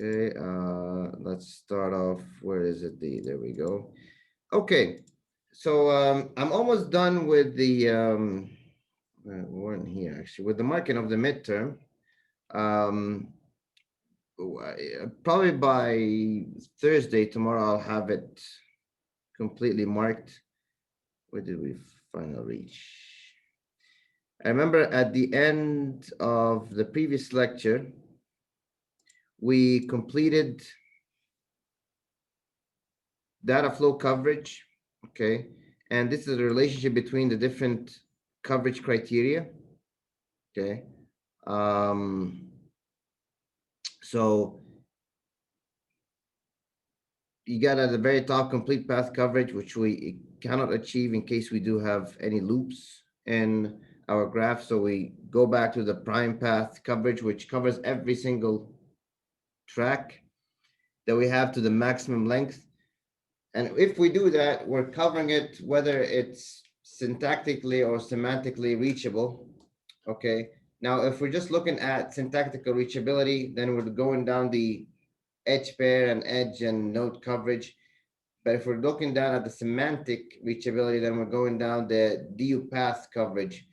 Okay, let's start off. Where is it? There we go. Okay, so I'm almost done with the we weren't here actually with the marking of the midterm. Um, Probably by Thursday tomorrow I'll have it completely marked. Where did we finally reach? I remember at the end of the previous lecture, we completed data flow coverage, okay? And this is the relationship between the different coverage criteria, okay? Um, so you got at the very top complete path coverage, which we cannot achieve in case we do have any loops in our graph. So we go back to the prime path coverage, which covers every single track that we have to the maximum length. And if we do that, we're covering it whether it's syntactically or semantically reachable. Okay. Now, if we're just looking at syntactical reachability, then we're going down the edge pair and edge and node coverage. But if we're looking down at the semantic reachability, then we're going down the DU path coverage.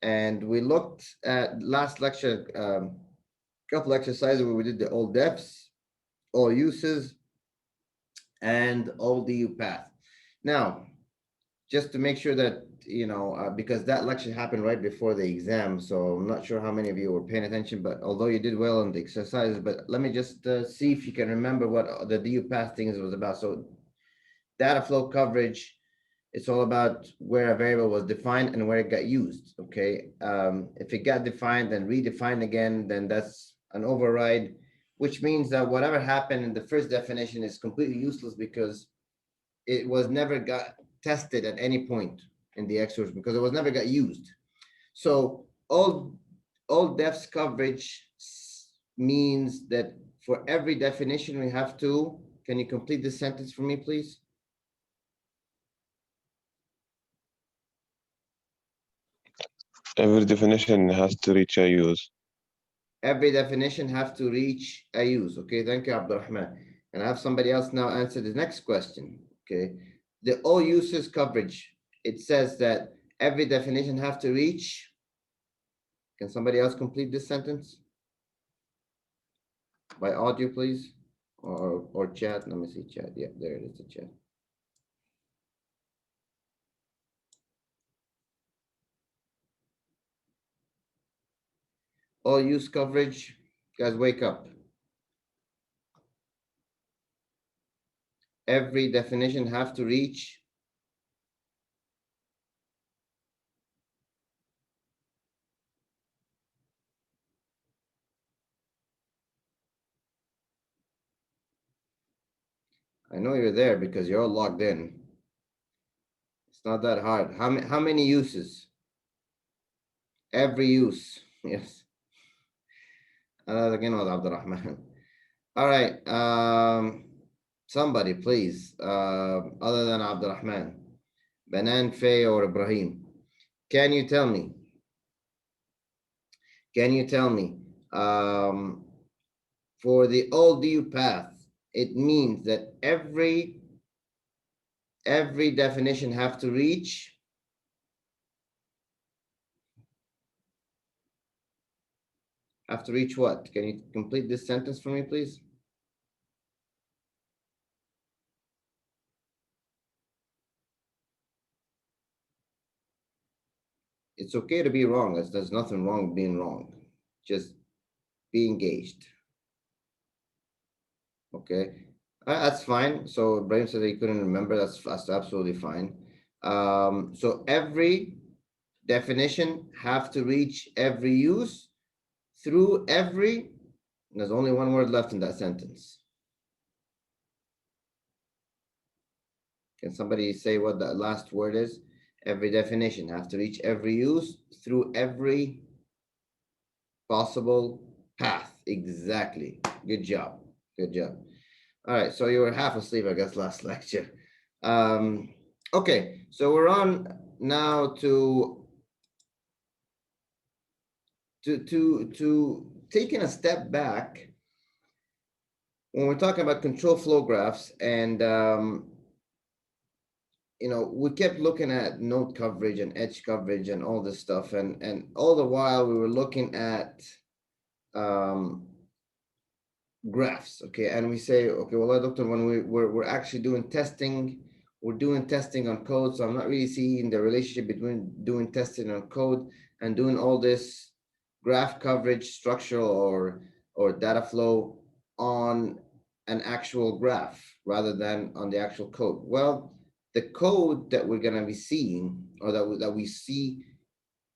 And we looked at last lecture, couple exercises where we did the all defs, all uses, and all DU path. Now, just to make sure that, because that lecture happened right before the exam, so I'm not sure how many of you were paying attention, but although you did well on the exercises, but let me just see if you can remember what the DU path things was about. So data flow coverage, it's all about where a variable was defined and where it got used, okay? If it got defined and redefined again, then that's an override, which means that whatever happened in the first definition is completely useless because it was never got tested at any point in the exercise because it was never got used. So all defs coverage means that for every definition we have to, can you complete this sentence for me, please? Every definition has to reach a use. Every definition have to reach a use. Okay, thank you, Abdurrahman. And I have somebody else now answer the next question. Okay, the all uses coverage, it says that every definition have to reach. Can somebody else complete this sentence? By audio, please, or chat. Let me see chat. Yeah, there it is, the chat. All use coverage, guys, wake up. Every definition have to reach. I know you're there because you're all logged in. It's not that hard. How many uses? Every use. Yes. Again with Abdurrahman. All right. Somebody, please, other than Abdurrahman, Banan, Faye, or Ibrahim, can you tell me? Can you tell me? For the all DU path, it means that every definition have to reach what? Can you complete this sentence for me, please? It's okay to be wrong. There's nothing wrong with being wrong. Just be engaged. Okay, that's fine. So Ibrahim said he couldn't remember. That's absolutely fine. So every definition have to reach every use through every. There's only one word left in that sentence. Can somebody say what that last word is? Every definition have to reach every use through every possible path. Exactly. Good job. Good job. All right. So you were half asleep, I guess, last lecture. Okay. So we're on now to taking a step back when we're talking about control flow graphs, and we kept looking at node coverage and edge coverage and all this stuff, and all the while we were looking at um, graphs. Okay, and we say, okay, well, doctor, when we're actually doing testing, we're doing testing on code, so I'm not really seeing the relationship between doing testing on code and doing all this graph coverage, structural or data flow on an actual graph rather than on the actual code. Well, the code that we're going to be seeing, or that we see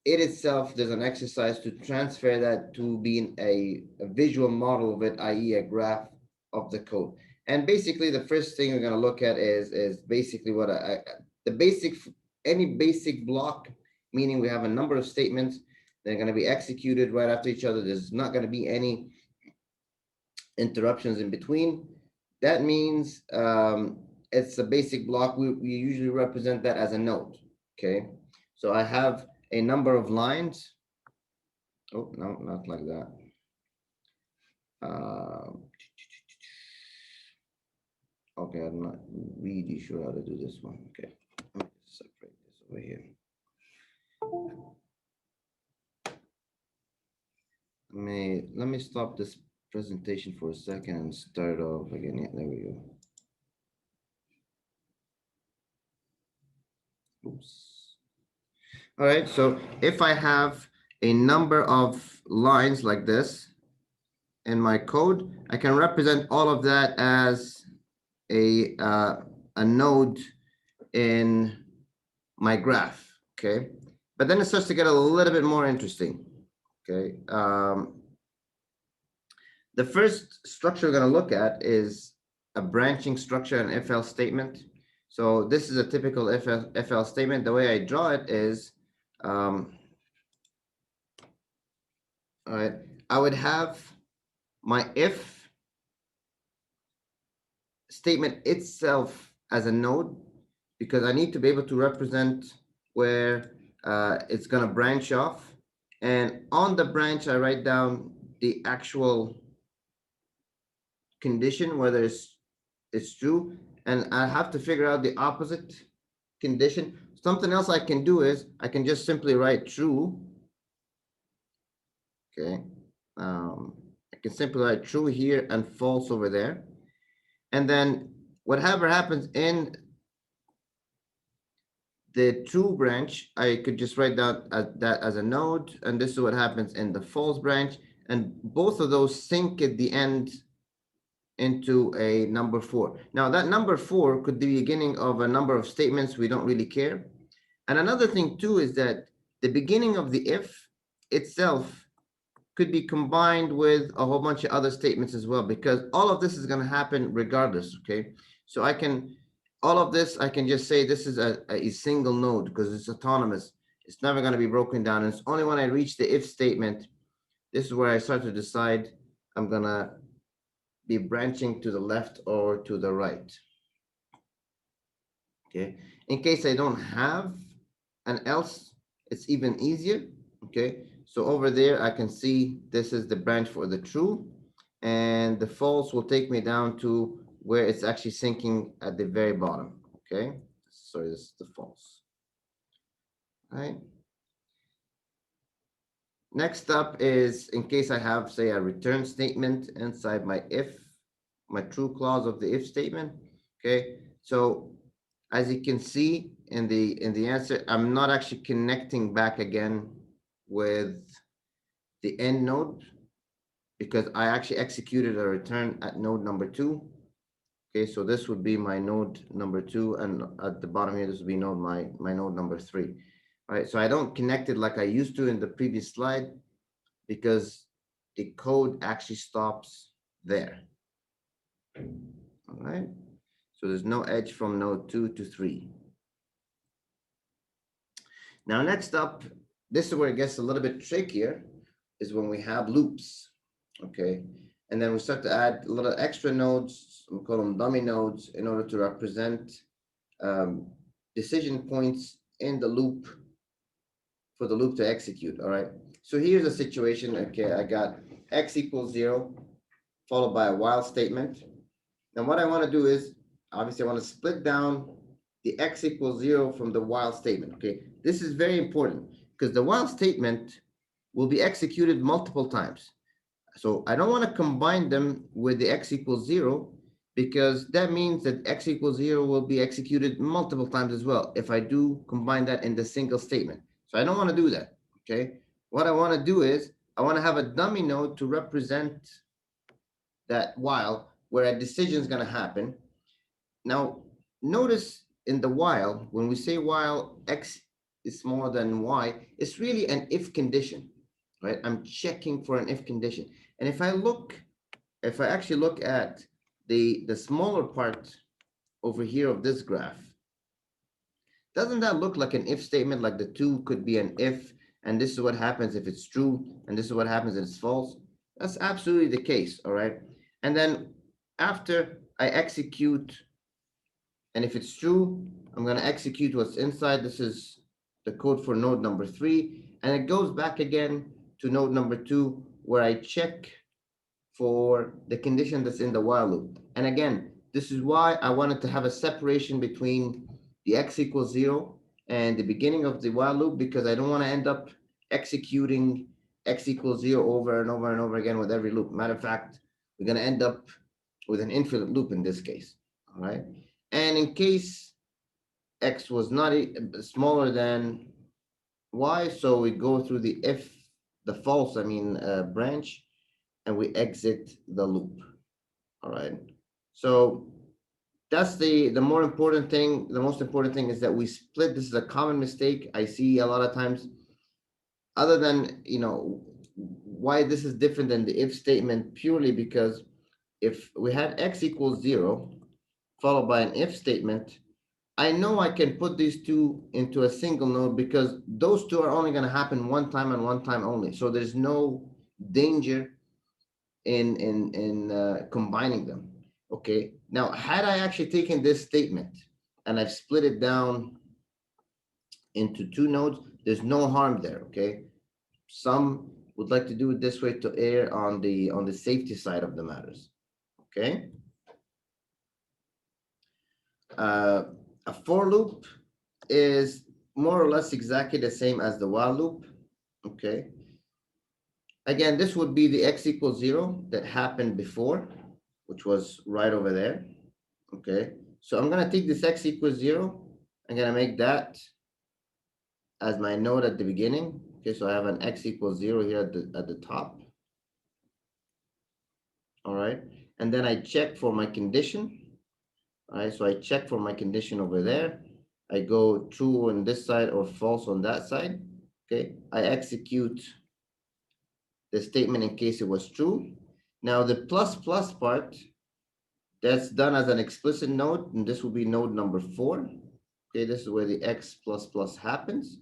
it itself, there's an exercise to transfer that to being a visual model of it, i.e. a graph of the code. And basically the first thing we're going to look at is basically what the basic, any basic block, meaning we have a number of statements. They're going to be executed right after each other. There's not going to be any interruptions in between. That means it's a basic block. We usually represent that as a node. Okay, so I have a number of lines. Oh, no, not like that. Okay, I'm not really sure how to do this one. Okay, let me separate this over here. Let me stop this presentation for a second and start off again. Yeah, there we go. Oops. All right, so if I have a number of lines like this in my code, I can represent all of that as a node in my graph. Okay, but then it starts to get a little bit more interesting. Okay, the first structure we're going to look at is a branching structure, an if-else statement. So this is a typical if-else statement. The way I draw it is, all right, I would have my if statement itself as a node, because I need to be able to represent where it's going to branch off. And on the branch, I write down the actual condition, whether it's true, and I have to figure out the opposite condition. Something else I can do is I can just simply write true. Okay, I can simply write true here and false over there, and then whatever happens in the true branch, I could just write down that as a node, and this is what happens in the false branch, and both of those sync at the end into a number 4. Now that number 4 could be the beginning of a number of statements. We don't really care. And another thing too is that the beginning of the if itself could be combined with a whole bunch of other statements as well, because all of this is going to happen regardless. Okay, so all of this, I can just say this is a single node because it's autonomous. It's never going to be broken down. And it's only when I reach the if statement, this is where I start to decide I'm going to be branching to the left or to the right. Okay, in case I don't have an else, it's even easier. Okay, so over there I can see this is the branch for the true, and the false will take me down to where it's actually sinking at the very bottom. Okay, sorry, this is the false. All right, next up is in case I have, say, a return statement inside my true clause of the if statement. Okay, so as you can see in the answer, I'm not actually connecting back again with the end node because I actually executed a return at node number 2. Okay, so this would be my node number 2, and at the bottom here, this would be my node number 3. All right, so I don't connect it like I used to in the previous slide because the code actually stops there. All right, so there's no edge from node 2 to 3. Now, next up, this is where it gets a little bit trickier, is when we have loops, okay? And then we start to add a little extra nodes, we call them dummy nodes, in order to represent decision points in the loop for the loop to execute, all right? So here's a situation, okay, I got x equals 0, followed by a while statement, Now what I want to do is, obviously I want to split down the x equals 0 from the while statement, okay? This is very important because the while statement will be executed multiple times. So I don't want to combine them with the x equals 0 because that means that x equals 0 will be executed multiple times as well if I do combine that in the single statement. So I don't want to do that, okay? What I want to do is I want to have a dummy node to represent that while where a decision is going to happen. Now, notice in the while, when we say while x is smaller than y, it's really an if condition, right? I'm checking for an if condition. And if I actually look at the smaller part over here of this graph, doesn't that look like an if statement? Like the two could be an if, and this is what happens if it's true, and this is what happens if it's false. That's absolutely the case, all right? And then after I execute, and if it's true, I'm going to execute what's inside. This is the code for node number 3, and it goes back again to node number 2, where I check for the condition that's in the while loop. And again, this is why I wanted to have a separation between the x equals 0 and the beginning of the while loop, because I don't want to end up executing x equals 0 over and over and over again with every loop. Matter of fact, we're going to end up with an infinite loop in this case. All right. And in case x was not smaller than y, so we go through the false, branch, and we exit the loop. All right. So that's the more important thing. The most important thing is that we split. This is a common mistake I see a lot of times. Other than, why this is different than the if statement, purely because if we had x equals 0 followed by an if statement, I know I can put these two into a single node because those two are only going to happen one time and one time only. So there's no danger in combining them. Okay. Now, had I actually taken this statement and I've split it down into two nodes, there's no harm there. Okay. Some would like to do it this way to err on the safety side of the matters. Okay. Uh, a for loop is more or less exactly the same as the while loop. Okay. Again, this would be the x equals 0 that happened before, which was right over there. Okay. So I'm going to take this x equals 0. I'm going to make that as my node at the beginning. Okay. So I have an x equals 0 here at the top. All right. And then I check for my condition. All right. So I check for my condition over there. I go true on this side or false on that side. Okay. I execute the statement in case it was true. Now the plus plus part, that's done as an explicit node, and this will be node number 4. Okay, this is where the x plus plus happens.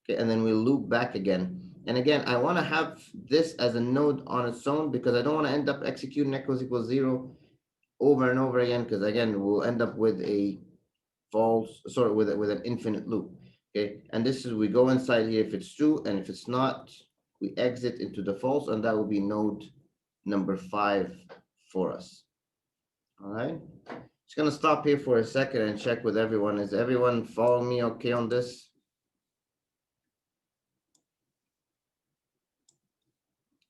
Okay, and then we loop back again. And again, I want to have this as a node on its own because I don't want to end up executing x equals 0 over and over again, because again, we'll end up with a false, sorry, with an infinite loop. Okay, and this is, we go inside here if it's true, and if it's not, we exit into the false, and that will be node number 5 for us. All right. Just gonna stop here for a second and check with everyone. Is everyone following me okay on this?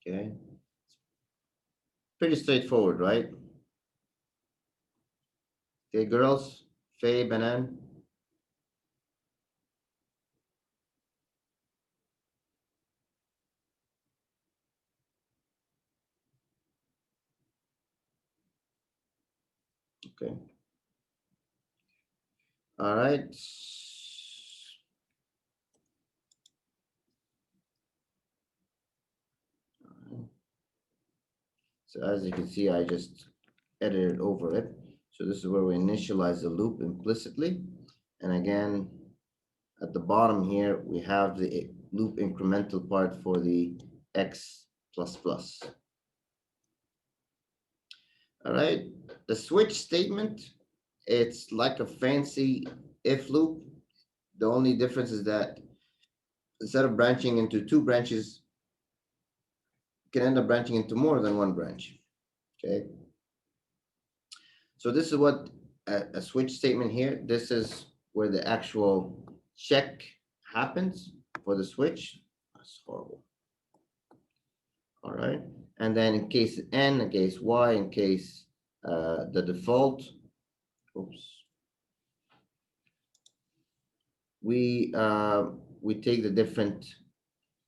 Okay. Pretty straightforward, right? Okay, girls, Faye, Banan. Okay. All right. So as you can see, I just edited over it. So this is where we initialize the loop implicitly. And again, at the bottom here, we have the loop incremental part for the x plus plus. All right, the switch statement, it's like a fancy if loop. The only difference is that instead of branching into two branches, you can end up branching into more than one branch. Okay. So this is what a switch statement here. This is where the actual check happens for the switch. That's horrible. All right. And then in case N, in case Y, in case the default, oops, we take the different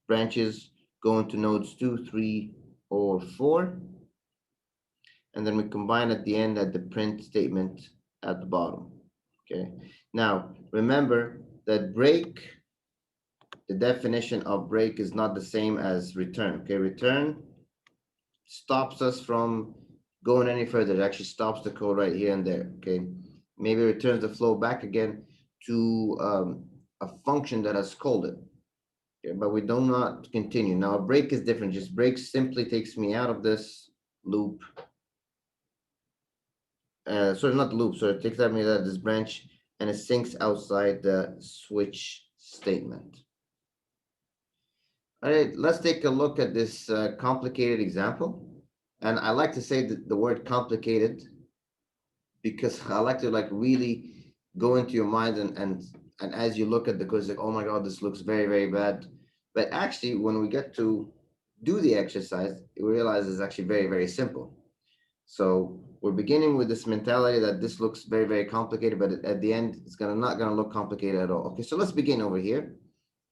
branches, go into nodes 2, 3, or 4, and then we combine at the end at the print statement at the bottom. Okay. Now remember that break, the definition of break is not the same as return. Okay, return stops us from going any further. It actually stops the code right here and there. Okay, maybe returns the flow back again to a function that has called it. Okay, but we do not continue. Now a break is different. Just break simply takes me out of this loop. Sorry, not the loop. So it takes me out of this branch and it sinks outside the switch statement. All right, let's take a look at this complicated example. And I like to say the word complicated because I like to like really go into your mind and as you look at the code, it's like, oh my God, this looks very, very bad. But actually, when we get to do the exercise, we realize it's actually very, very simple. So we're beginning with this mentality that this looks very, very complicated, but at the end, it's not gonna look complicated at all. Okay, so let's begin over here.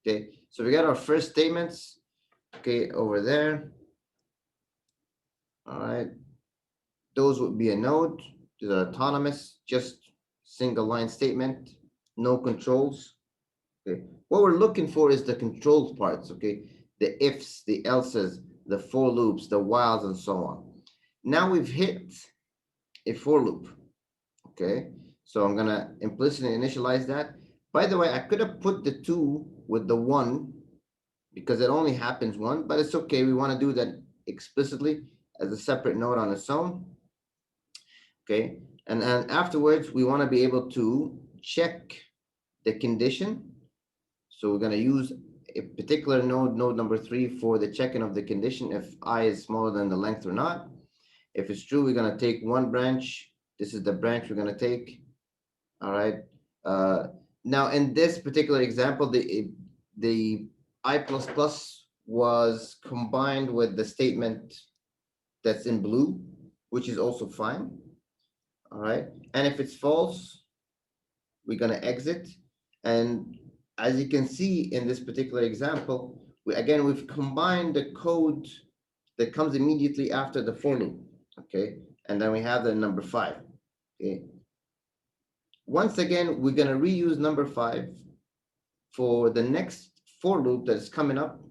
Okay, so we got our first statements. Okay, over there. All right, those would be a node. These are autonomous, just single line statement, no controls. Okay, what we're looking for is the controlled parts. Okay, the ifs, the else's, the for loops, the whiles, and so on. Now we've hit a for loop. Okay, so I'm gonna implicitly initialize that. By the way, I could have put the 2 with the 1 because it only happens one, but it's okay. We want to do that explicitly as a separate node on its own. Okay, and afterwards we want to be able to check the condition. So we're going to use a particular node, node number 3, for the checking of the condition if I is smaller than the length or not. If it's true, we're going to take one branch. This is the branch we're going to take. All right. Now in this particular example, the I++ was combined with the statement that's in blue, which is also fine. All right. And if it's false, we're going to exit. And as you can see in this particular example, we've combined the code that comes immediately after the for loop. Okay. And then we have the number 5. Okay. Once again, we're going to reuse number 5 for the next for loop that is coming up.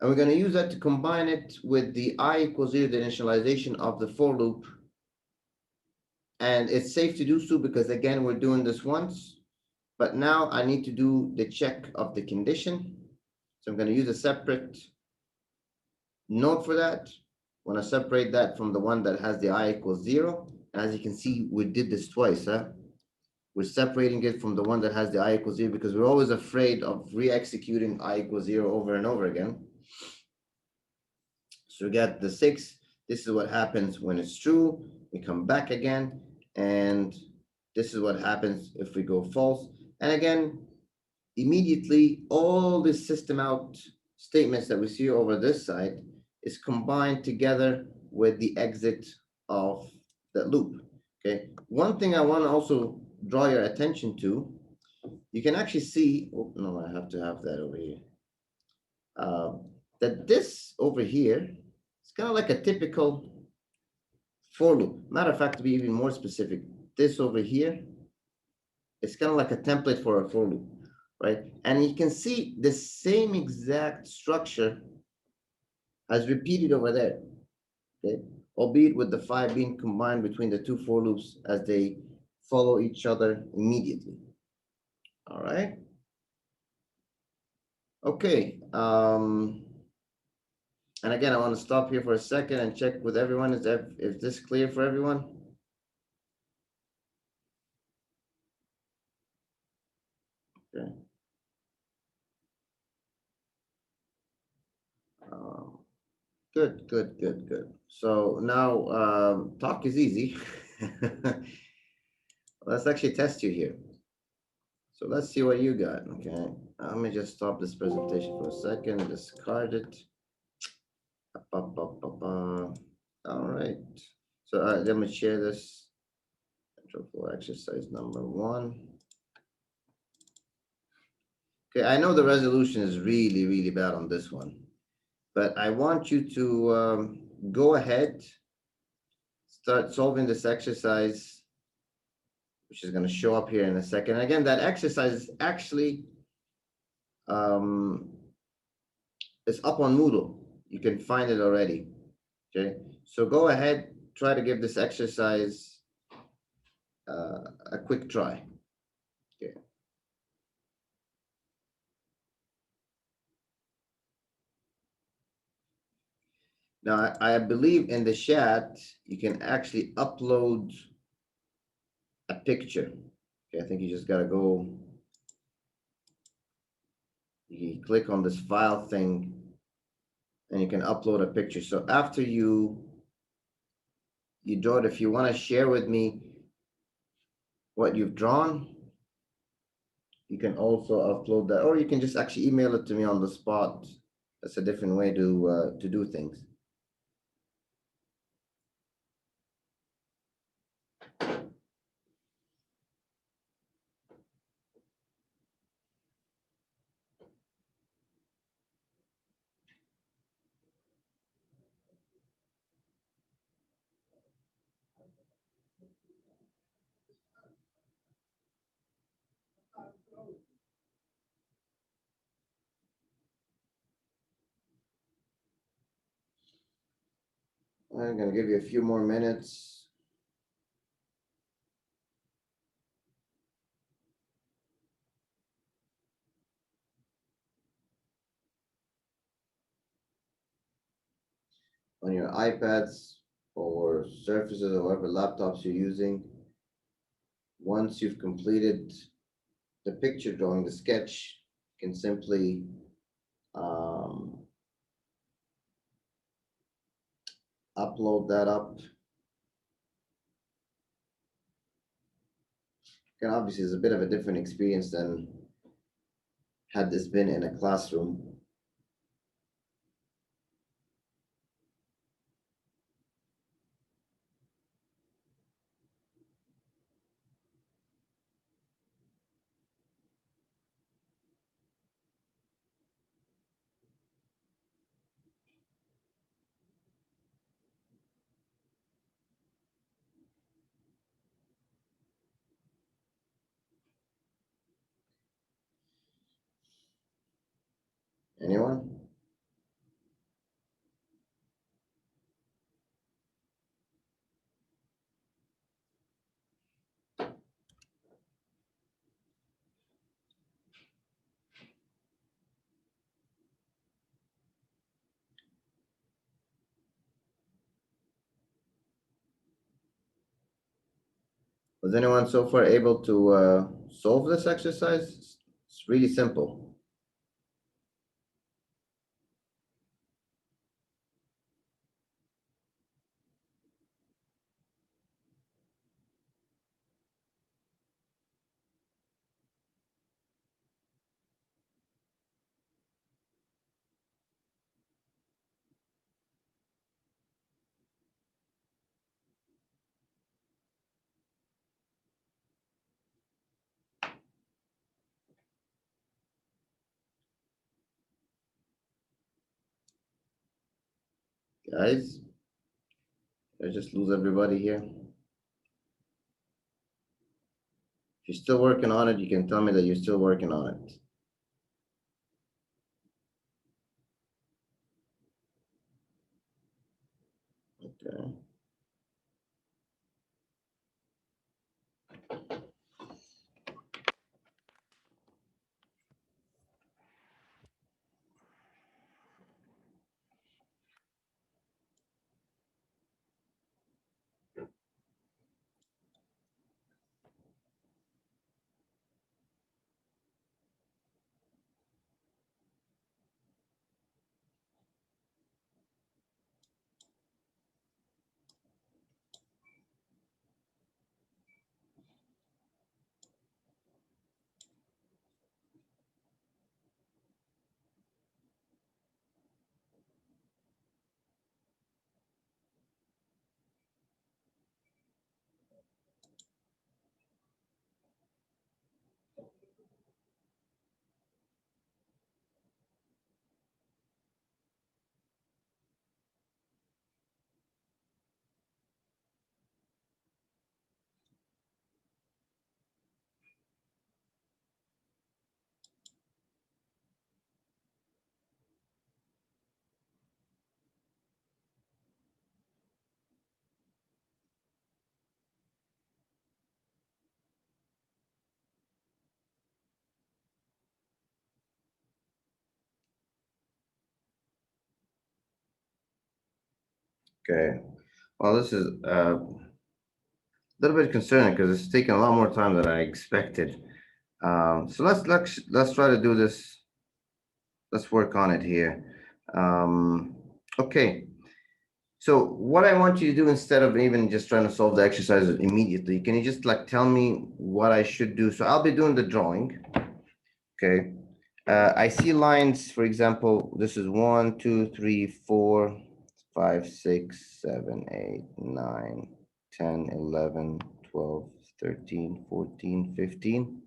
And we're going to use that to combine it with the I equals 0, the initialization of the for loop. And it's safe to do so because again, we're doing this once, but now I need to do the check of the condition. So I'm going to use a separate node for that. I want to separate that from the one that has the I equals 0. And as you can see, we did this twice. We're separating it from the one that has the I equals 0 because we're always afraid of re-executing I equals 0 over and over again. So we got the 6. This is what happens when it's true. We come back again, and this is what happens if we go false. And again, immediately, all the system out statements that we see over this side is combined together with the exit of the loop. Okay. One thing I want to also draw your attention to, you can actually see, oh, no, I have to have that over here. That this over here is kind of like a typical for loop. Matter of fact, to be even more specific, this over here is kind of like a template for a for loop, right? And you can see the same exact structure as repeated over there, okay? Albeit with the 5 being combined between the 2 for loops as they follow each other immediately. All right. Okay. And again, I want to stop here for a second and check with everyone. Is this clear for everyone? Okay. Good, good, good, good. So now talk is easy. Let's actually test you here. So let's see what you got, okay? Let me just stop this presentation for a second, discard it. All right. So let me share this. Control for exercise number 1. Okay, I know the resolution is really, really bad on this one, but I want you to go ahead, start solving this exercise, which is going to show up here in a second. Again, that exercise is actually um, it's up on Moodle. You can find it already. Okay, so go ahead, try to give this exercise a quick try. Okay. Now, I believe in the chat, you can actually upload a picture. Okay, I think you just gotta go, you click on this file thing and you can upload a picture. So after you draw it, if you wanna share with me what you've drawn, you can also upload that, or you can just actually email it to me on the spot. That's a different way to do things. I'm gonna give you a few more minutes. On your iPads or Surfaces or whatever laptops you're using. Once you've completed the picture drawing, the sketch, you can simply upload that up. And obviously, it's a bit of a different experience than had this been in a classroom. Anyone? Was anyone so far able to solve this exercise? It's really simple. Guys, I just lose everybody here. If you're still working on it, you can tell me that you're still working on it. Okay. Okay. Well, this is a little bit concerning because it's taking a lot more time than I expected. So let's try to do this. Let's work on it here. Okay. So what I want you to do instead of even just trying to solve the exercise immediately, can you just like tell me what I should do? So I'll be doing the drawing. Okay. I see lines, for example, this is 1, 2, 3, 4, 5, 6, 7, 8, 9, 10, 11, 12, 13, 14, 15.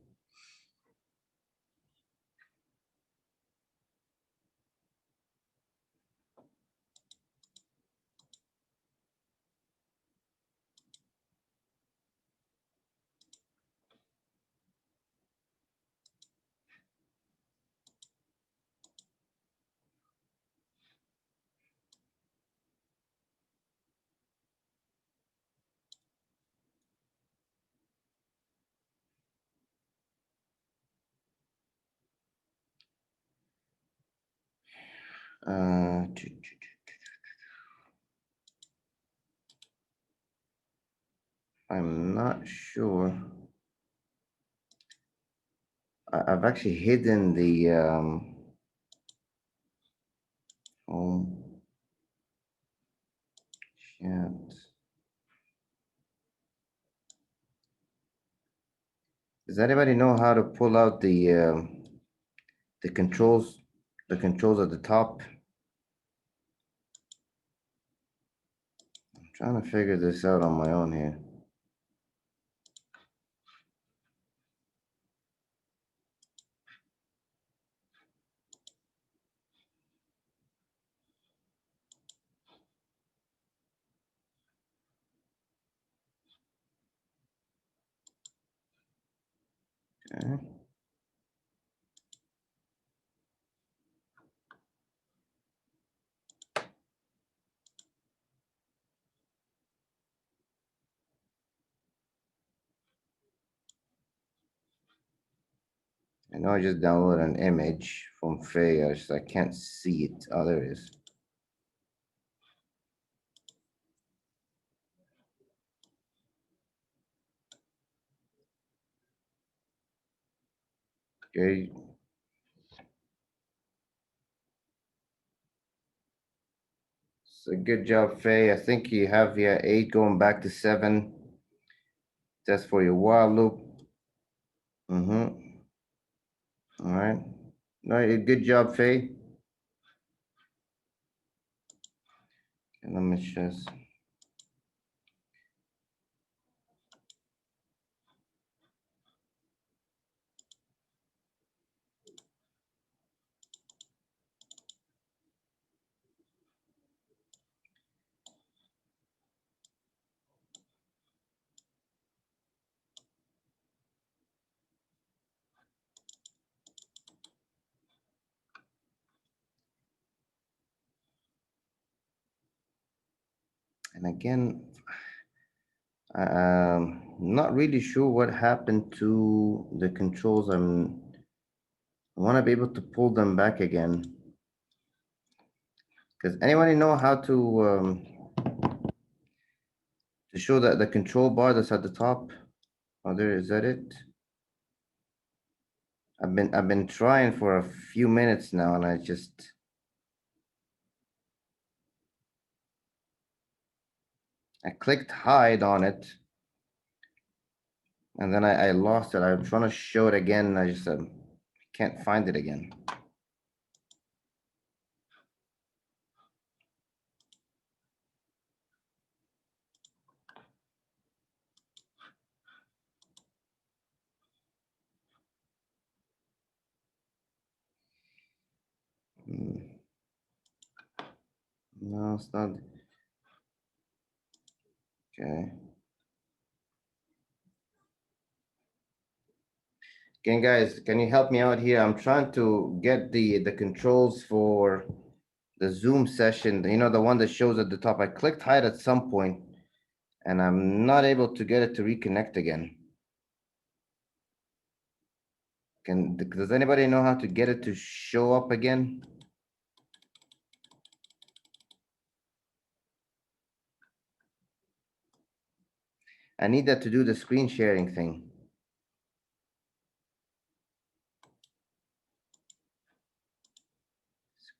Uh, I'm not sure. I've actually hidden the home chat. Does anybody know how to pull out the controls, the controls at the top? I'm trying to figure this out on my own here. Okay. I know I just downloaded an image from Faye. I can't see it. Oh, there it is. Okay. So good job, Faye. I think you have your 8 going back to 7. That's for your while loop. Mm-hmm. All right. All right. Good job, Faye. And let me just. And again, not really sure what happened to the controls. I want to be able to pull them back again. Does anybody know how to show that the control bar that's at the top? Oh, there is that it? I've been trying for a few minutes now, and I clicked hide on it, and then I lost it. I'm trying to show it again, and I just can't find it again. Hmm. No, it's not. Okay. Again, guys, can you help me out here? I'm trying to get the controls for the Zoom session, the one that shows at the top. I clicked hide at some point, and I'm not able to get it to reconnect again. Does anybody know how to get it to show up again? I need that to do the screen sharing thing.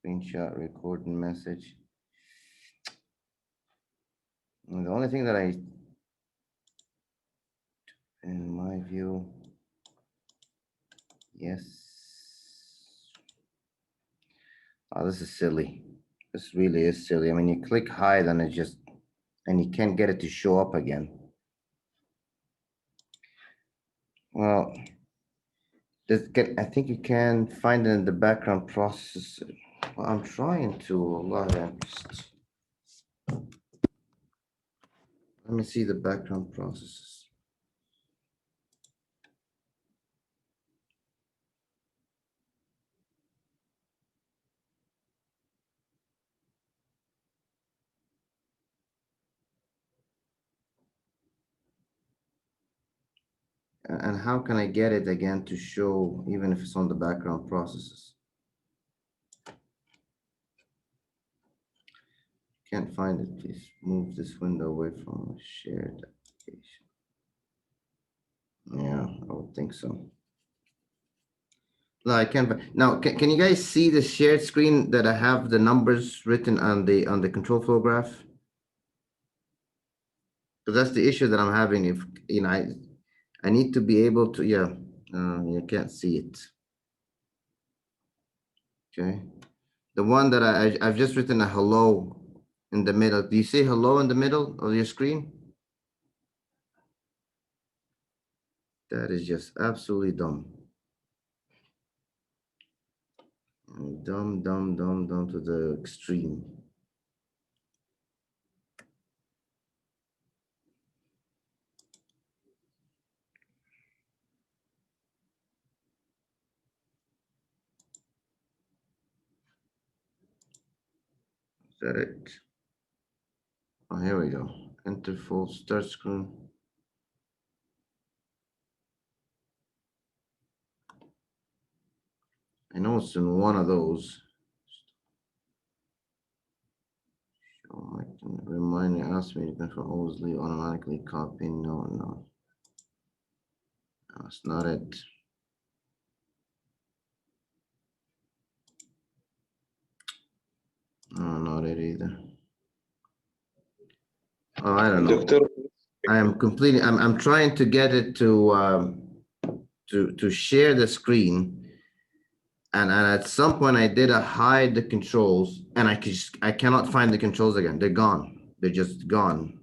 Screenshot, recording message. And the only thing that in my view, yes. Oh, this is silly. This really is silly. I mean, you click hide and it just, and you can't get it to show up again. Well, I think you can find it in the background process. Well, I'm trying to. Let me see the background processes. And how can I get it again to show, even if it's on the background processes? Can't find it. Please move this window away from a shared application. Yeah, I would think so. No, I can't. Now, can you guys see the shared screen that I have the numbers written on the control flow graph? Because that's the issue that I'm having. If you know, I need to be able to. Yeah, you can't see it. Okay, the one that I've just written a hello in the middle. Do you see hello in the middle of your screen? That is just absolutely dumb. Dumb, dumb, dumb, dumb to the extreme. Is that it? Oh, here we go. Enter full start screen. I know it's in one of those. Oh, remind me, ask me to confirm always leave automatically copy. No, that's not it. No, not it either. Oh, I don't know. Doctor, I'm trying to get it to share the screen. And at some point I did a hide the controls and I cannot find the controls again. They're gone. They're just gone.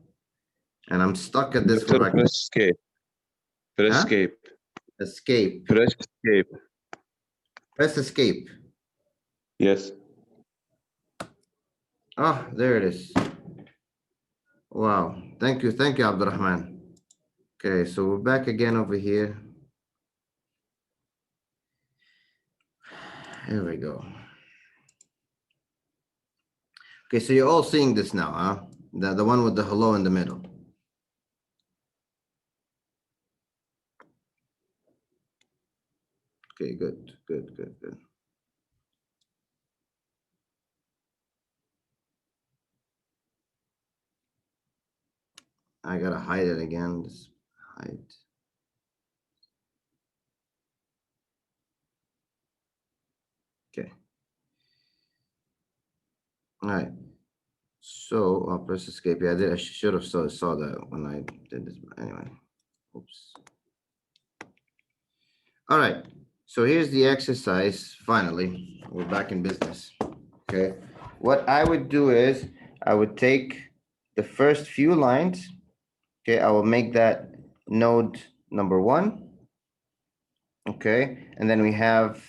And I'm stuck at this for Doctor, like, press escape. Press huh? escape. Escape. Press escape. Press escape. Yes. Ah, there it is. Wow. Thank you, Abdurrahman. Okay, so we're back again over here. Here we go. Okay, so you're all seeing this now, huh? The one with the hello in the middle. Okay, good. I gotta hide it again. Just hide. Okay. All right. So I'll press escape. Yeah, I should have saw that when I did this. Anyway, oops. All right. So here's the exercise. Finally, we're back in business. Okay. What I would do is I would take the first few lines. Okay, I will make that node number 1. Okay, and then we have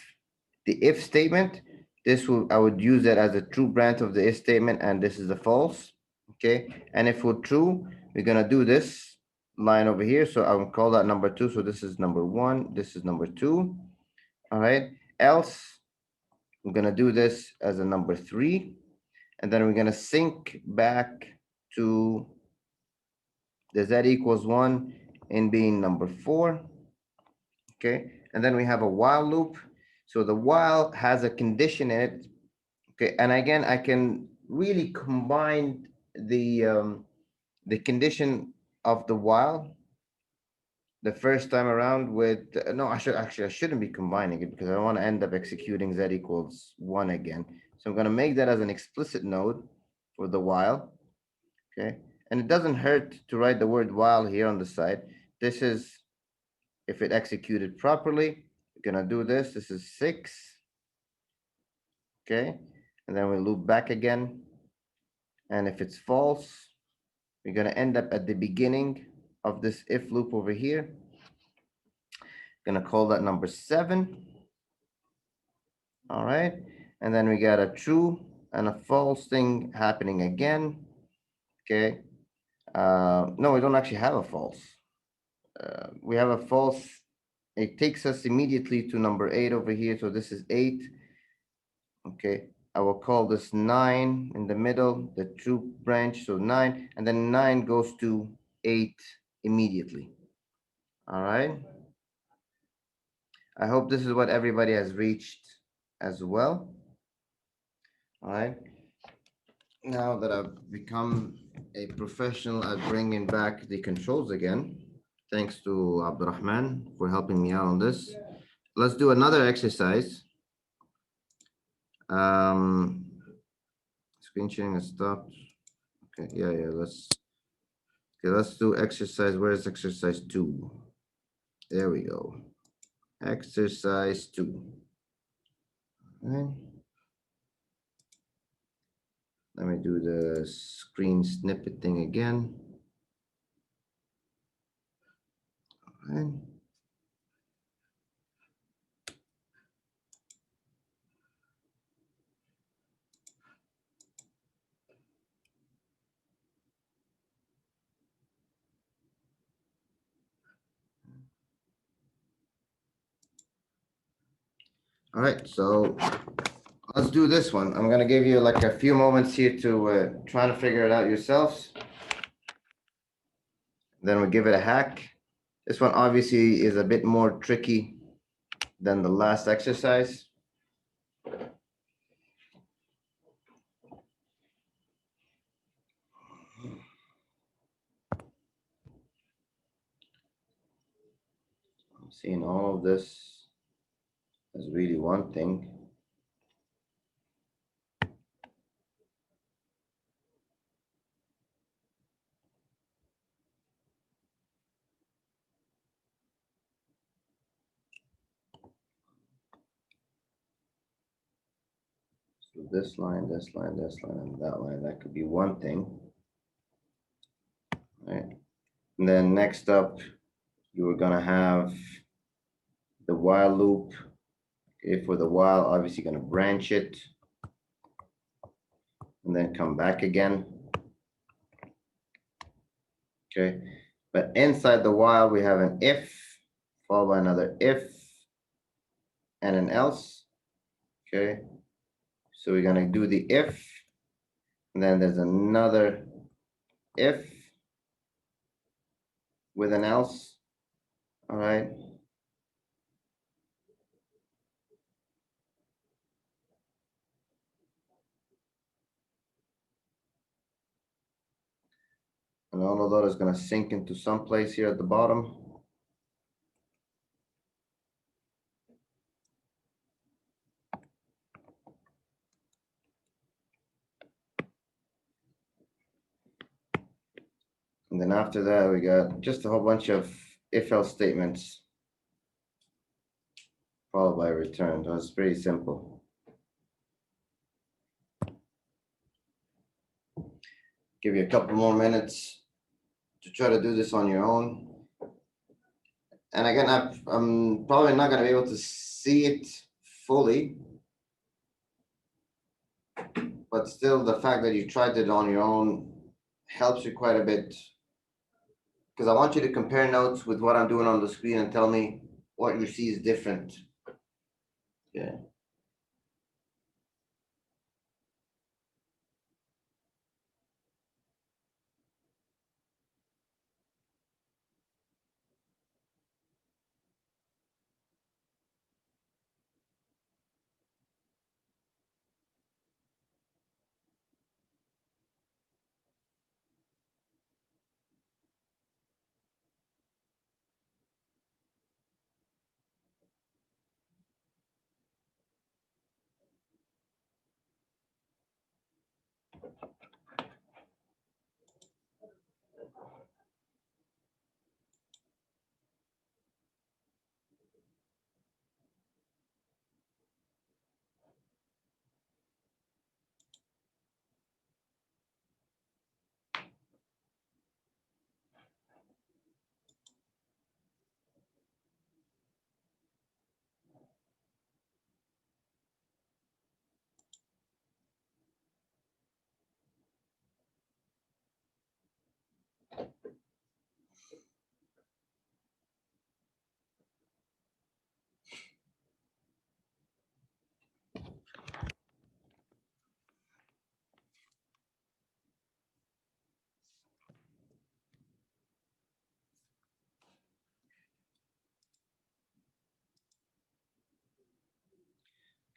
the if statement. I would use that as a true branch of the if statement, and this is a false. Okay, and if we're true, we're gonna do this line over here. So I will call that number 2. So this is number 1. This is number 2. All right. Else, we're gonna do this as a number 3, and then we're gonna sync back to the z equals 1 in being number 4. Okay, and then we have a while loop. So the while has a condition in it. Okay, and again, I can really combine the condition of the while the first time around with, no, I shouldn't be combining it because I don't want to end up executing z equals 1 again. So I'm going to make that as an explicit node for the while. Okay. And it doesn't hurt to write the word while here on the side. This is if it executed properly. We're going to do this. This is 6. Okay. And then we loop back again. And if it's false, we're going to end up at the beginning of this if loop over here. Going to call that number 7. All right. And then we got a true and a false thing happening again. Okay. No, we don't actually have a false. We have a false. It takes us immediately to number 8 over here. So this is 8. Okay. I will call this 9 in the middle, the true branch. So 9, and then 9 goes to 8 immediately. All right. I hope this is what everybody has reached as well. All right. Now that I've become a professional at bringing back the controls again, thanks to Abdurrahman for helping me out on this. Let's do another exercise. Screen sharing has stopped. Okay, yeah, let's do exercise. Where's exercise 2? There we go. Exercise 2. Okay. Let me do the screen snippet thing again. Okay. All right, so let's do this one. I'm gonna give you like a few moments here to try to figure it out yourselves. Then we give it a hack. This one obviously is a bit more tricky than the last exercise. I'm seeing all of this as really one thing. So this line, this line, this line, and that line, that could be one thing. Right. And then next up, you are gonna have the while loop. Okay, for the while, obviously gonna branch it and then come back again. Okay, but inside the while, we have an if followed by another if and an else. Okay, so we're gonna do the if, and then there's another if with an else. All right. And all of that is going to sink into some place here at the bottom. And then after that, we got just a whole bunch of if-else statements followed by return. So it's pretty simple. Give you a couple more minutes to try to do this on your own. And again, I'm probably not going to be able to see it fully, but still the fact that you tried it on your own helps you quite a bit, because I want you to compare notes with what I'm doing on the screen and tell me what you see is different. Yeah.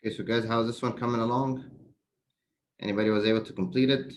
Okay, so guys, how's this one coming along? Anybody was able to complete it?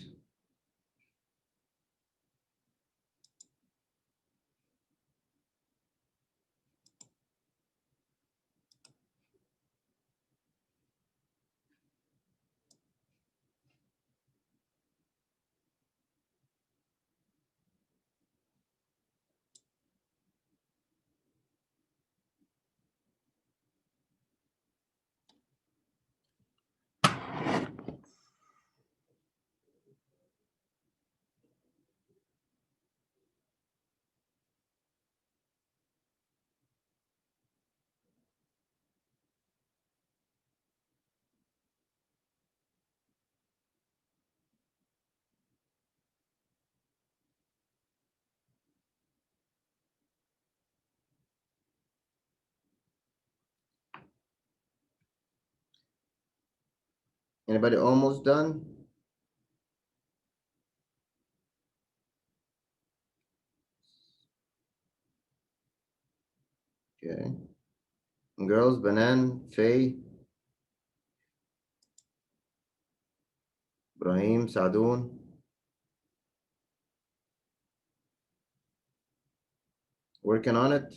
Anybody almost done? Okay. Girls, Banan, Faye, Ibrahim, Sadoun. Working on it.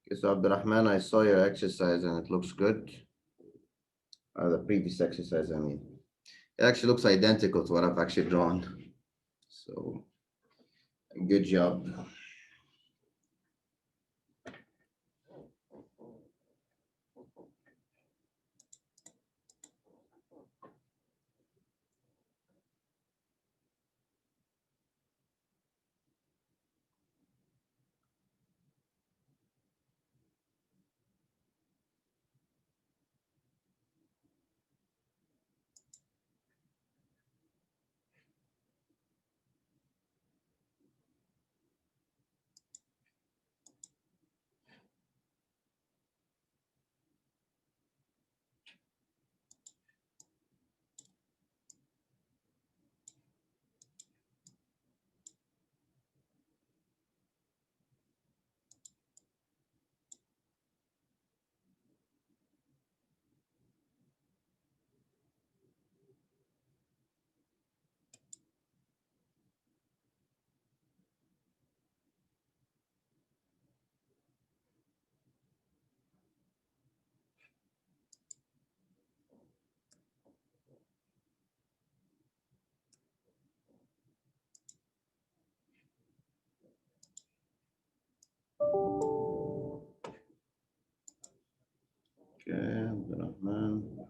Okay, so Abdurrahman, I saw your exercise and it looks good. The previous exercise, I mean. It actually looks identical to what I've actually drawn. So, good job. Okay, Abdurrahman.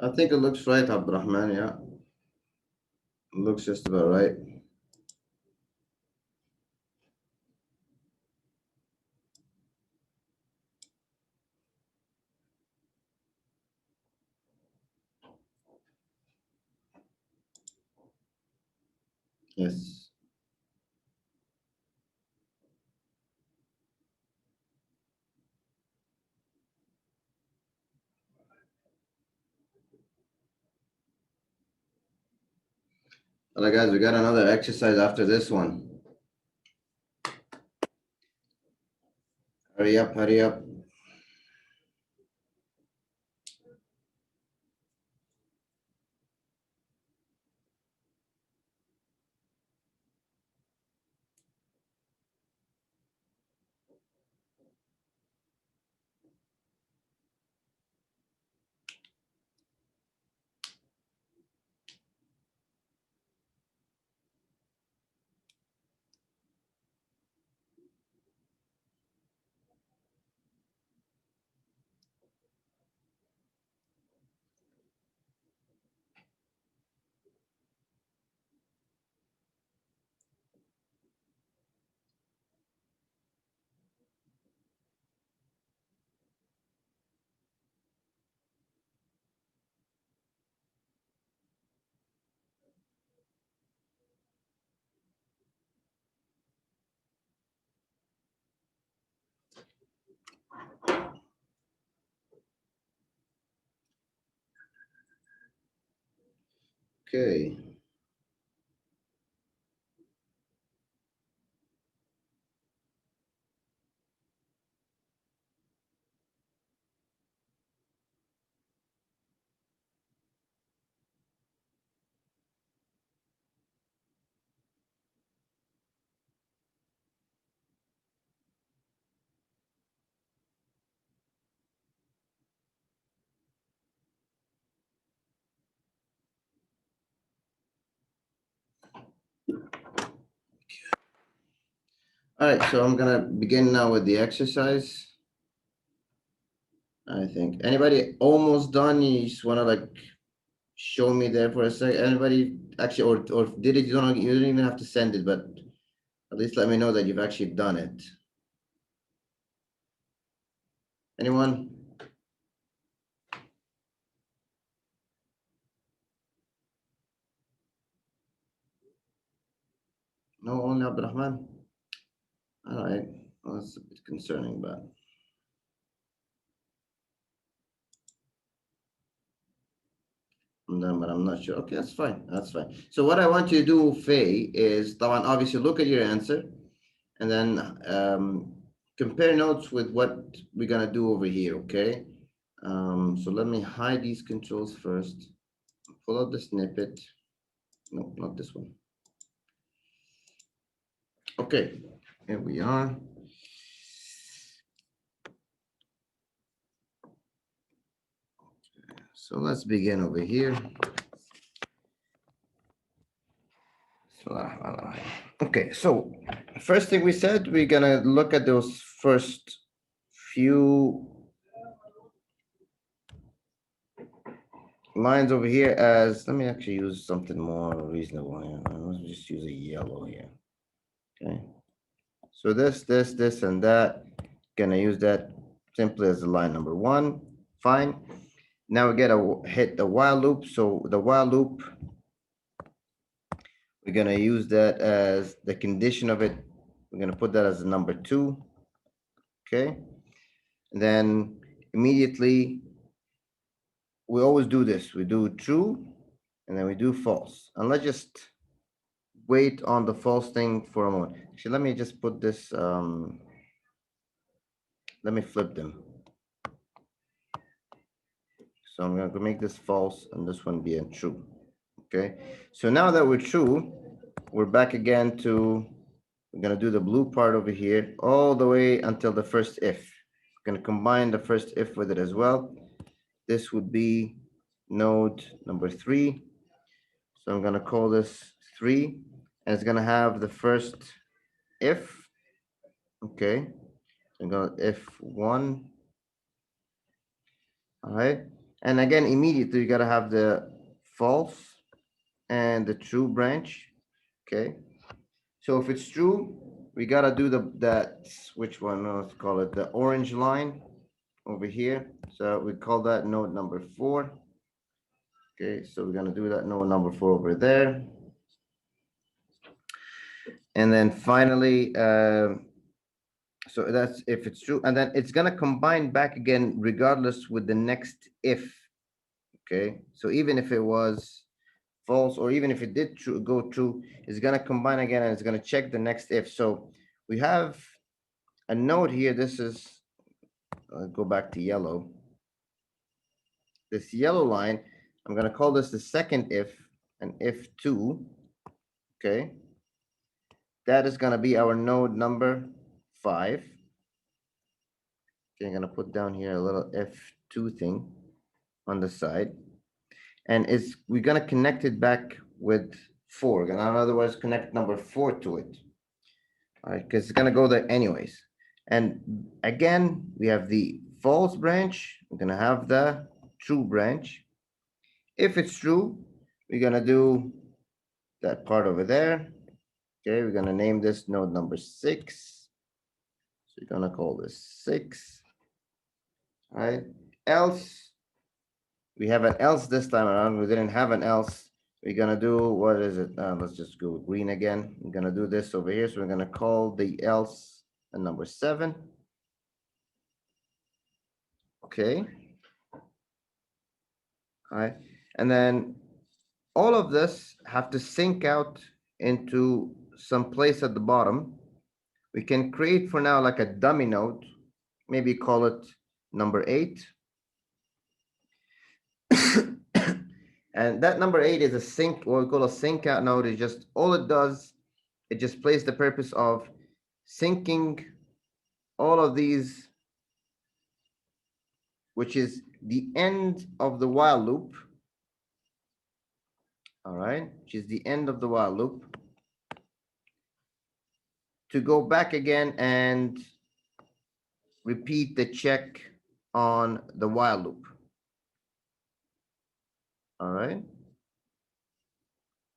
I think it looks right, Abdurrahman. Yeah, it looks just about right. Yes. All right, guys, we got another exercise after this one. Hurry up, hurry up. Okay. All right, so I'm gonna begin now with the exercise. I think anybody almost done? You just wanna like show me there for a second. Anybody actually, or did it? You don't even have to send it, but at least let me know that you've actually done it. Anyone? No, only Abdurrahman. All right, well, that's a bit concerning, but I'm done, but I'm not sure. Okay, that's fine. That's fine. So what I want you to do, Faye, is Tawan, obviously look at your answer and then compare notes with what we're gonna do over here, okay? So let me hide these controls first. Pull out the snippet. No, not this one. Okay, here we are. So let's begin over here. Okay, so first thing we said, we're gonna look at those first few lines over here as, let me actually use something more reasonable here. Let's just use a yellow here. Okay. So this, and that, gonna use that simply as the line number one. Fine. Now we get a hit the while loop. So the while loop, we're gonna use that as the condition of it. We're gonna put that as the number two. Okay. And then immediately, we always do this. We do true, and then we do false. And let's just wait on the false thing for a moment. Actually, let me just put this, let me flip them. So I'm going to make this false and this one be a true. Okay. So now that we're true, we're back again to, we're going to do the blue part over here all the way until the first if. We're going to combine the first if with it as well. This would be node number 3. So I'm going to call this 3, and it's going to have the first if. Okay. I'm going to if 1. All right. And again, immediately you got to have the false and the true branch. Okay. So if it's true, we got to do that, which one? Let's call it the orange line over here. So we call that node number 4. Okay. So we're going to do that node number 4 over there. And then finally, so that's if it's true. And then it's going to combine back again, regardless with the next if. Okay. So even if it was false, or even if it did go true, it's going to combine again and it's going to check the next if. So we have a node here. This is, go back to yellow. This yellow line, I'm going to call this the second if, and if 2. Okay. That is going to be our node number 5. Okay, I'm going to put down here a little F2 thing on the side. And we're going to connect it back with 4. In other words, connect number 4 to it. All right, because it's going to go there anyways. And again, we have the false branch. We're going to have the true branch. If it's true, we're going to do that part over there. Okay, we're going to name this node number 6. So we're going to call this 6. All right, else, we have an else this time around. We didn't have an else. We're going to do, what is it? Let's just go green again. We're going to do this over here. So we're going to call the else a number 7. Okay. All right. And then all of this have to sync out into some place at the bottom. We can create for now like a dummy node, maybe call it number 8. And that number 8 is a sync, what we call a sync out node. Is just all it does, it just plays the purpose of syncing all of these, which is the end of the while loop. All right, which is the end of the while loop, to go back again and repeat the check on the while loop. All right.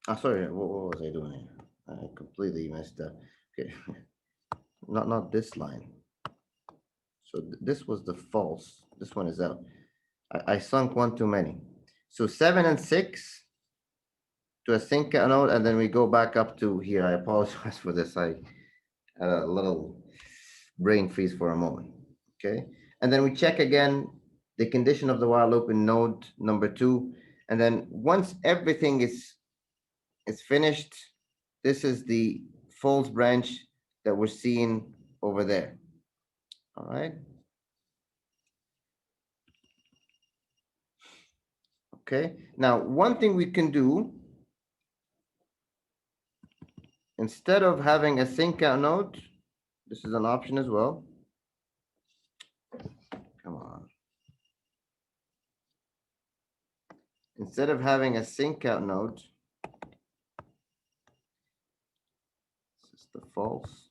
Oh, sorry, what was I doing here? I completely messed up. Okay, not this line. So this was the false. This one is out. I sunk one too many. So 7 and 6 to a sync node, and then we go back up to here. I apologize for this. I had a little brain freeze for a moment. Okay, and then we check again the condition of the while loop in node number 2, and then once everything is finished, this is the false branch that we're seeing over there. All right. Okay, now one thing we can do, instead of having a sync out node, this is an option as well. Come on. Instead of having a sync out node, this is the false.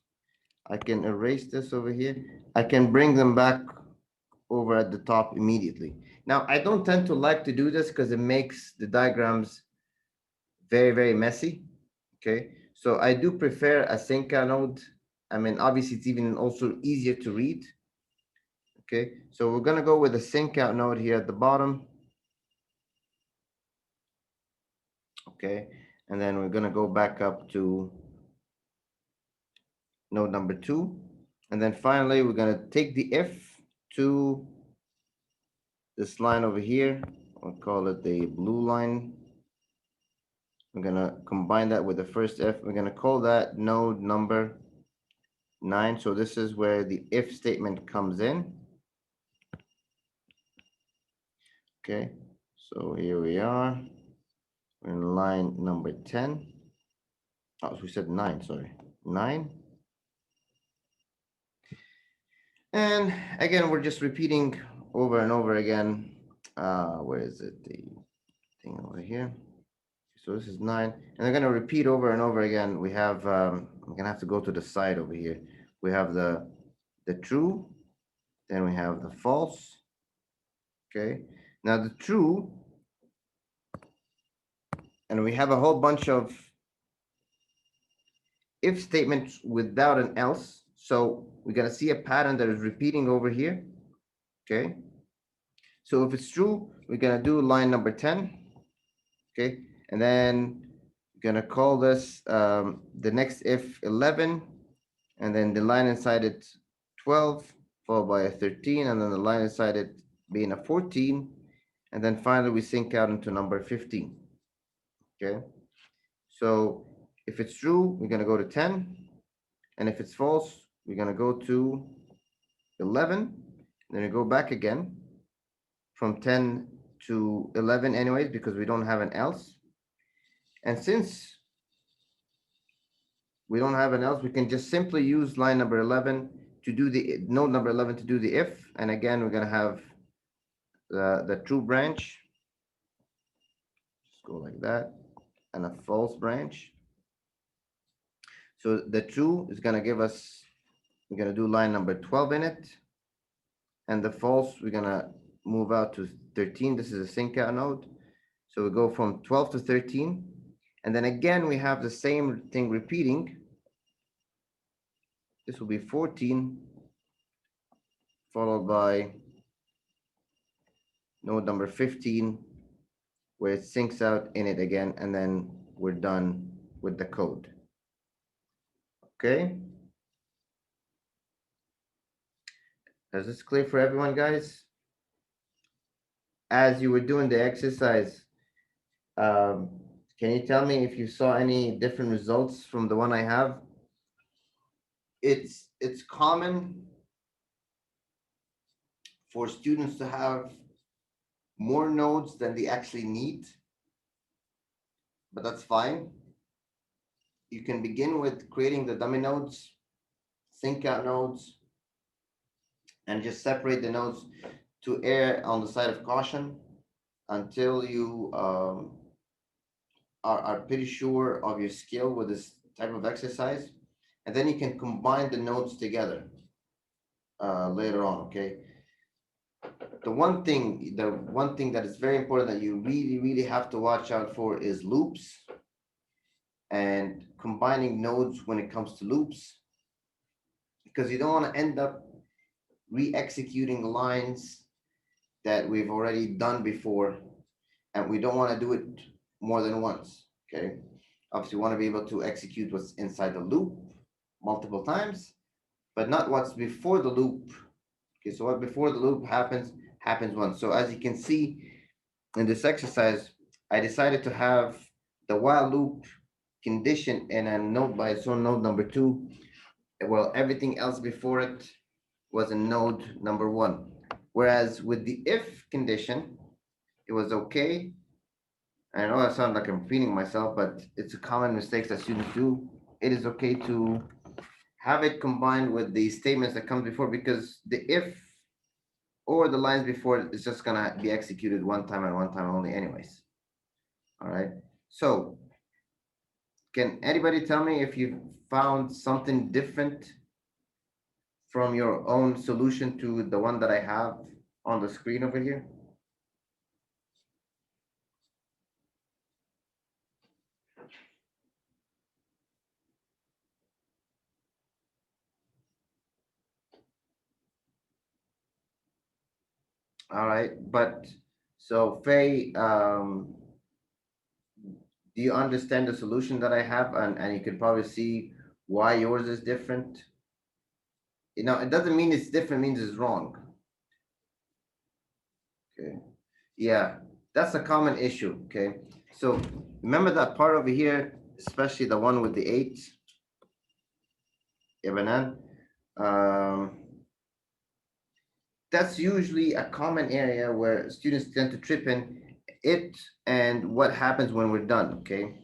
I can erase this over here. I can bring them back over at the top immediately. Now, I don't tend to like to do this because it makes the diagrams very, very messy. Okay, so I do prefer a sync out node. I mean, obviously, it's even also easier to read. Okay, so we're gonna go with a sync out node here at the bottom. Okay, and then we're gonna go back up to node number 2, and then finally we're gonna take the if to this line over here. We'll call it the blue line. We're gonna combine that with the first if. We're gonna call that node number 9. So this is where the if statement comes in. Okay, so here we are. We're in line number 10. Oh, so we said 9, sorry. 9. And again, we're just repeating over and over again. Where is it? The thing over here. So this is 9. And they're going to repeat over and over again. We have, I'm going to have to go to the side over here. We have the true, then we have the false. Okay. Now the true, and we have a whole bunch of if statements without an else. So we're going to see a pattern that is repeating over here. Okay. So if it's true, we're going to do line number 10. Okay. And then we're going to call this the next if 11. And then the line inside it 12, followed by a 13. And then the line inside it being a 14. And then finally we sync out into number 15. Okay. So if it's true, we're going to go to 10. And if it's false, we're going to go to 11. Then we go back again from 10 to 11 anyways, because we don't have an else. And since we don't have an else, we can just simply use line number 11 to do the node number 11 to do the if. And again, we're going to have the true branch. Just go like that. And a false branch. So the true is going to give us, we're going to do line number 12 in it. And the false, we're going to move out to 13. This is a sync out node. So we go from 12 to 13. And then again, we have the same thing repeating. This will be 14, followed by node number 15, where it syncs out in it again, and then we're done with the code. Okay? Is this clear for everyone, guys? As you were doing the exercise, Can you tell me if you saw any different results from the one I have? It's common for students to have more nodes than they actually need, but that's fine. You can begin with creating the dummy nodes, sync out nodes, and just separate the nodes to err on the side of caution until you are pretty sure of your skill with this type of exercise. And then you can combine the nodes together later on, okay? The one thing that is very important that you really, really have to watch out for is loops and combining nodes when it comes to loops, because you don't want to end up re-executing lines that we've already done before, and we don't want to do it more than once, okay? Obviously, we want to be able to execute what's inside the loop multiple times, but not what's before the loop. Okay, so what before the loop happens once. So as you can see in this exercise, I decided to have the while loop condition in a node by its own node number two, while everything else before it was in node number one. Whereas with the if condition, it was okay. I know I sound like I'm repeating myself, but it's a common mistake that students do. It is okay to have it combined with the statements that come before, because the if or the lines before it is just gonna be executed one time and one time only anyways. All right. So can anybody tell me if you found something different from your own solution to the one that I have on the screen over here? All right, but so Faye, do you understand the solution that I have, and you can probably see why yours is different? You know, it doesn't mean it's different, means it's wrong. Okay. Yeah, that's a common issue. Okay. So remember that part over here, especially the one with the eight, Ibanan. Um, that's usually a common area where students tend to trip in it, and what happens when we're done. Okay.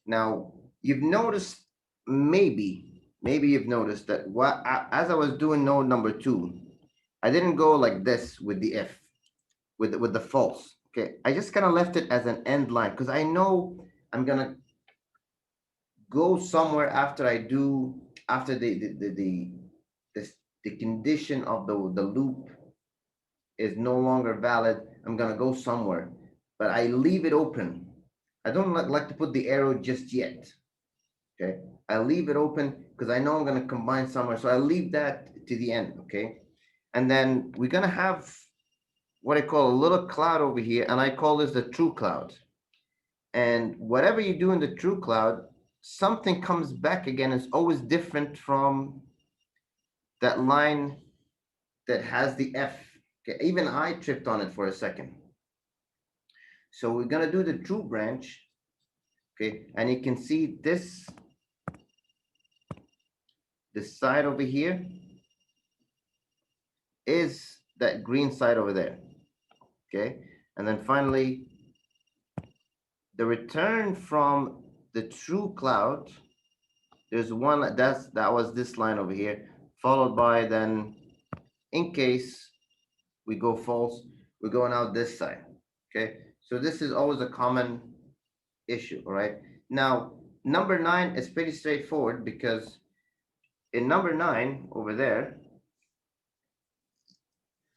Now, you've noticed, maybe you've noticed that as I was doing node number two, I didn't go like this with the if, with the false. Okay, I just kind of left it as an end line because I know I'm gonna go somewhere after I do after the, the condition of the loop is no longer valid. I'm gonna go somewhere, but I leave it open. I don't like to put the arrow just yet. Okay, I leave it open because I know I'm going to combine somewhere, so I leave that to the end. Okay, and then we're going to have what I call a little cloud over here, and I call this the true cloud. And whatever you do in the true cloud, something comes back again. It's always different from that line that has the F. Okay, even I tripped on it for a second. So we're going to do the true branch. Okay, and you can see this side over here is that green side over there. Okay, and then finally, the return from the true cloud, there's one that was this line over here, followed by then, in case we go false, we're going out this side. Okay, so this is always a common issue. All right, now number nine is pretty straightforward because in number nine over there,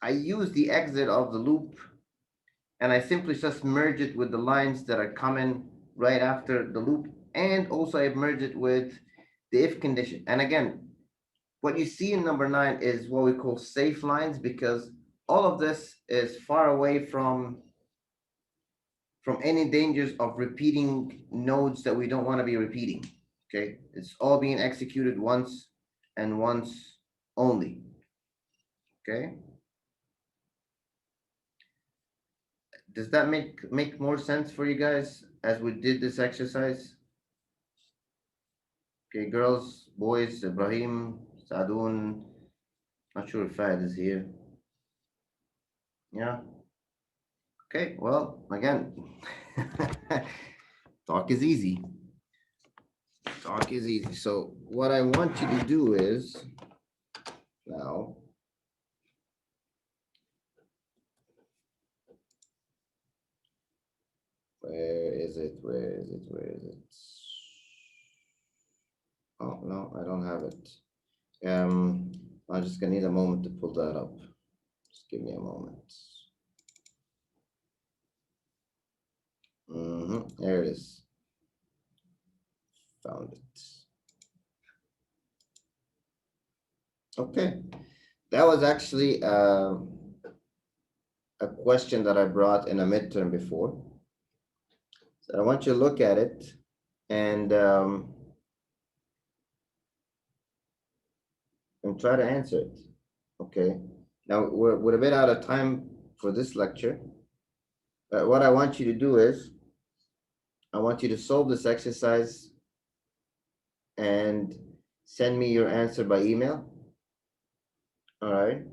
I use the exit of the loop, and I simply just merge it with the lines that are coming right after the loop, and also I merge it with the if condition. And again, what you see in number nine is what we call safe lines, because all of this is far away from any dangers of repeating nodes that we don't want to be repeating. Okay, it's all being executed once and once only. Okay, does that make more sense for you guys as we did this exercise? Okay, girls, boys, Ibrahim, Saadun, not sure if Fahd is here. Yeah. Okay, well, again, talk is easy. Talk is easy. So what I want you to do is now, where is it? Where is it? Where is it? Oh, no, I don't have it. I'm just gonna need a moment to pull that up. Just give me a moment. There it is. Found it. Okay, that was actually a question that I brought in a midterm before. So I want you to look at it and try to answer it. Okay. Now we're a bit out of time for this lecture. But what I want you to do is I want you to solve this exercise and send me your answer by email. All right.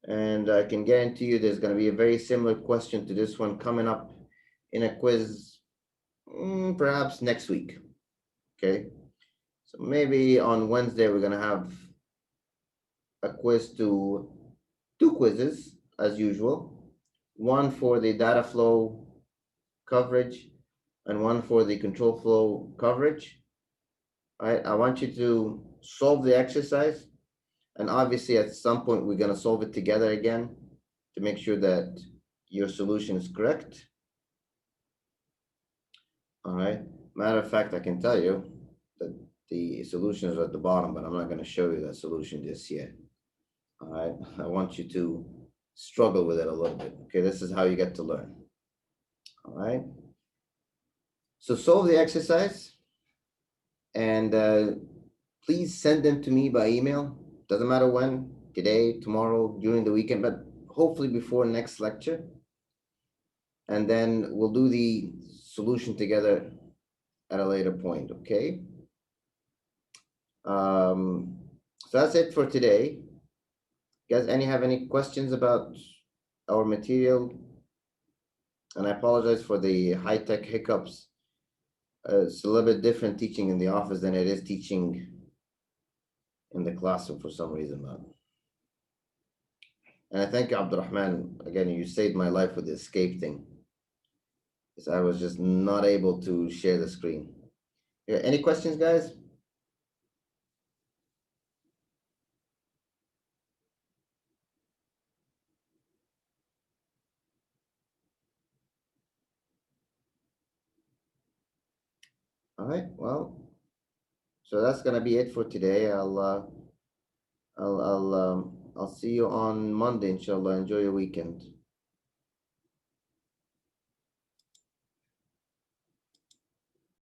And I can guarantee you there's going to be a very similar question to this one coming up in a quiz, perhaps next week. Okay. So maybe on Wednesday, we're going to have a quiz to two quizzes as usual, one for the data flow coverage and one for the control flow coverage. All right. I want you to solve the exercise. And obviously, at some point, we're going to solve it together again to make sure that your solution is correct. All right. Matter of fact, I can tell you that the solution is at the bottom, but I'm not going to show you that solution just yet. All right. I want you to struggle with it a little bit. Okay. This is how you get to learn. All right. So solve the exercise and please send them to me by email. Doesn't matter when, today, tomorrow, during the weekend, but hopefully before next lecture. And then we'll do the solution together at a later point, okay? So that's it for today. You guys, have any questions about our material? And I apologize for the high-tech hiccups. It's a little bit different teaching in the office than it is teaching in the classroom for some reason, man. And I thank you, Abdurrahman. Again, you saved my life with the escape thing. Because I was just not able to share the screen. Yeah, any questions, guys? All right, well, so that's gonna be it for today. I'll see you on Monday, inshallah. Enjoy your weekend.